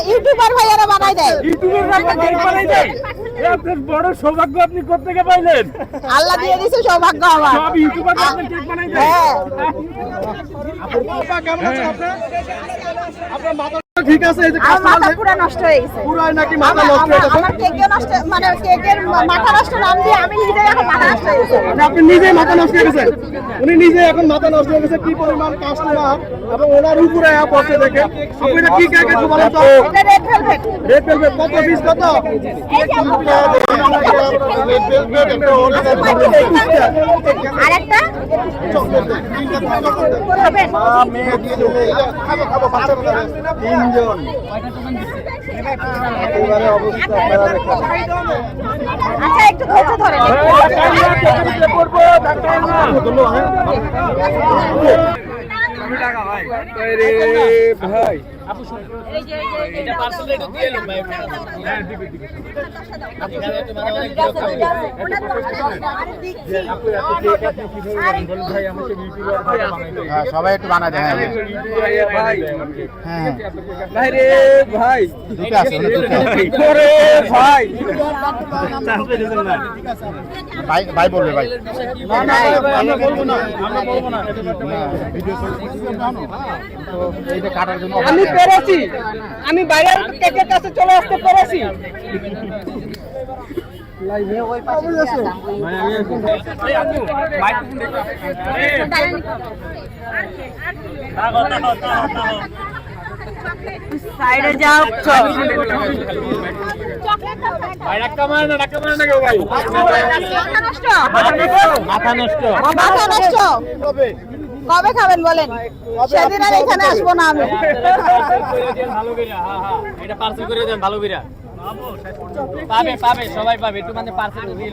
YouTuber ভাইয়ারা বানাই দেয়। বড় সৌভাগ্য আপনি কোত্থেকে পাইলেন? আল্লাহ দিয়ে দিয়েছে সৌভাগ্য আমার। সব ইউটিউবার আপনি কেক বানাই দেয়। হ্যাঁ। কেমন আছেন আপনি? আপনার মাথা ঠিক আছে? এই যে আমার মাথা পুরো নষ্ট হয়ে গেছে। পুরাই নাকি মাথা নষ্ট হয়ে গেছে? আমার কেকে নষ্ট, মানে কেকের মাথা নষ্ট নাম দিয়ে আমি নিজে এখন মাথা নষ্ট হয়ে গেছে। আপনি নিজেই মাথা নষ্ট হয়ে গেছে। উনি নিজে এখন মাথা নষ্ট হয়ে গেছে। কি পরিমাণ কাস্টমার এবং ওনার উপরে বসে দেখে আপনি এটা কি কেক একটু বলেন তো? এটা রেড ভেলভেট। রেড ভেলভেট কত পিস কত? এই যে আরেকটা খাবেন? খাবো বাচ্চারা তিনজন এবারে অবস্থা খারাপ। আচ্ছা একটু ধৈর্য ধরেন। ভাই এটা পার্সেল রেট দিয়ে এলাম ভাই। হ্যাঁ দিবি সবাই একটু বানা দেয়। ভাই হ্যাঁ ভাই রে ভাই দুটো আছে ওরে ভাই ভাই ভাই বলবে ভাই না না আমরা বলবো না, আমরা বলবো না। ভিডিও তো এইটা কাটার জন্য আমি পেরেছি, আমি বাইরের কেকের কাছে চলে আসতে পেরেছি। সাইডে যাও। ডাক্কা মারে না কেউ ভাই। মাথা নষ্ট। মাথা নষ্ট। মাথা নষ্ট। কবে খাবেন বলেন? সেদিন আর এখানে আসবো না আমি। ভালো কইরা, হ্যাঁ হ্যাঁ এটা পার্সেল করে দেন ভালো কইরা। পাবে সবাই পাবে, একটু মানে পার্সেল দিয়ে